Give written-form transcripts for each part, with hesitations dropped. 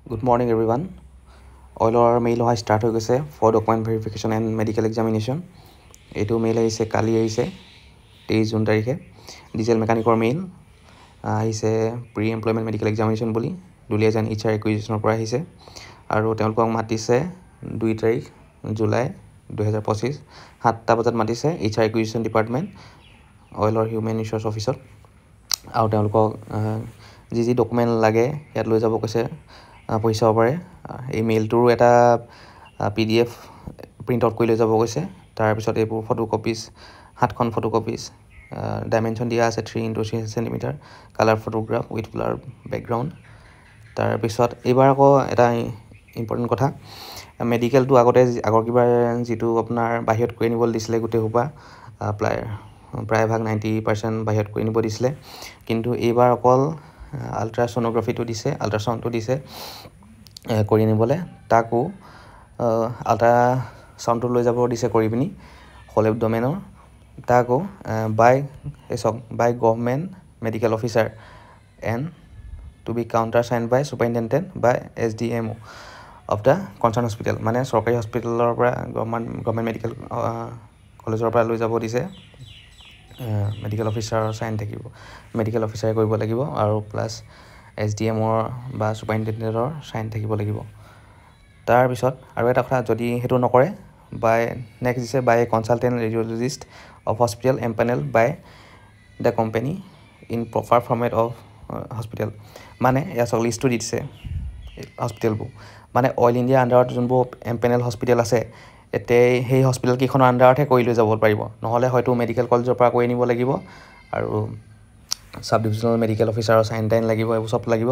Good morning, everyone. Oiler mail hoy start হৈ গৈছে for document verification and medical examination. এইটো mail আহিছে কালি আহিছে 23 জুন তাৰিখে ডিজেল মেকানিকৰ মেইল আহিছে প্ৰি এমপ্লয়মেন্ট মেডিকেল এক্সামিনেশ্যন বুলি দুলিয়াজান HR একুইজিশনৰ পৰা আহিছে আৰু তেওঁলোকক মাতিছে 2 তাৰিখ জুলাই 2025 7টা বজাত মাতিছে HR একুইজিশন ডিপাৰ্টমেন্ট অইলৰ হিউমেন ৰিসোৰ্স অফিচত আৰু তেওঁলোকক যি ডকুমেন্ট লাগে ইয়াত লৈ যাব কৈছে পইচা চাব পাৰে এই মেইলটোৰ এটা PDF প্ৰিন্ট আউট কৰি লৈ যাব কৈছে তাৰ পিছত এইবোৰ ফটোকপিজ 7খন ফটোকপিজ ডাইমেনশন দিয়া আছে 3x3 cm colour photograph with blur background তাৰ পিছত এবাৰ আকৌ এটা ইম্পৰ্টেন্ট কথা মেডিকেলটো আগতে আগৰ কিবা যেটো আপোনাৰ বাহিৰত কৰি নিবল দিছিলে গুটে হোপা প্ৰায় ভাগ 90% বাহিৰত কৰি নিব দিছিলে কিন্তু এইবাৰ অকল আল্ট্ৰাসোনোগ্ৰাফিটো দিছে আল্ট্ৰাসাউন্ডটো দিছে কৰি নিবলে তাকো আল্ট্ৰাসাউন্ডটো লৈ যাব দিছে কৰি পিনি হল এবডোমেনৰ তাকো by government medical officer and to be countersigned by superintendent by SDMO of the concerned hospital মানে সৰকাৰি হস্পিটালৰ পৰা গভৰ্নমেন্ট মেডিকেল কলেজৰ পৰা লৈ যাব দিছে মেডিকেল অফিচাৰৰ সাইন থাকিব মেডিকেল অফিচাৰে কৰিব লাগিব আৰু প্লাস SDMO বা সুপাৰিনটেন্ডেন্টৰ সাইন থাকিব লাগিব তাৰ পিছত আৰু এটা কথা যদি হেতু নকৰে বাই নেক্সট দিছে by consultant radiologist of hospital empanelled by the company in proper format of hospital মানে ইয়াৰ সব লিষ্টটো দিছে হস্পিটেলবোৰ মানে অল ইন্ডিয়া আন্ডাৰত যোনবোৰ এম্পানেল হস্পিটেল আছে এতে সেই হস্পিটেল কিখনৰ আন্ডাৰতহে কৰি লৈ যাব পাৰিব নহলে হয়তো মেডিকেল কলেজৰ পৰা কৰি নিব লাগিব আৰু সাব ডিভিজনেল মেডিকেল অফিচাৰৰ সাইন টাইন লাগিব এই সব লাগিব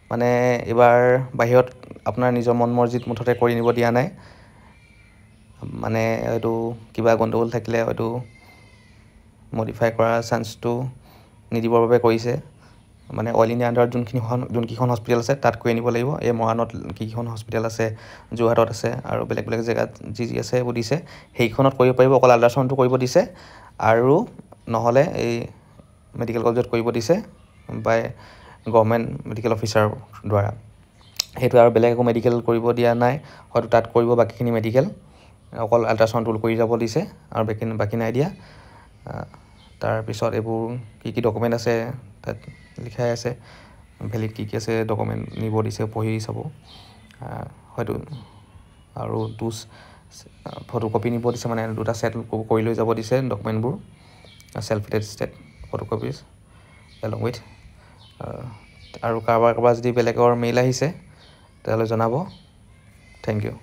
মানে এবাৰ বাহিৰত আপোনাৰ নিজৰ মন মৰ্জিত মুঠতে কৰি নিব দিয়া নাই মানে এটো কিবা গণ্ডগোল থাকিলে হয়তো মডিফাই কৰা চান্সটো নিদিবৰ বাবে কৰিছে মানে অল ইন্ডিয়া আন্ডাৰত যোনকিখন হস্পিটেল আছে তাত কৰি নিব লাগিব এই মৰাণত কিখন হস্পিটেল আছে জুহাটত আছে আৰু বেলেগ বেলেগ জেগাত যি আছে বুদিছে সেইখনত কৰিব পাৰিব অকল আল্ট্ৰাসাউন্ডটো কৰিব দিছে আৰু নহলে এই মেডিকেল কলেজত কৰিব দিছে বাই গভৰ্নমেন্ট মেডিকেল অফিচাৰ দ্বাৰা হেতু আৰু বেলেগ একো মেডিকেল কৰিব দিয়া নাই হয়তো তাত কৰিব বাকিখিনি মেডিকেল অকল আল্ট্ৰাসাউন্ডটো কৰি যাব দিছে আৰু বাকি নাই দিয়া তাৰ পিছত এইবোৰ কি ডকুমেন্ট আছে তাত লিখাই আছে ভ্যালিড কি আছে ডকুমেন্ট নিব দিছে পঢ়ি চাব হয়তো আৰু দুস ফটোকপি নিব দিছে মানে দুটা সেট কৰি লৈ যাব দিছে ডকুমেন্টবোৰ self attested photocopies along with আৰু কাৰোবাৰ যদি বেলেগৰ মেইল আহিছে তেতিয়াহলে জনাব থ্যাংক ইউ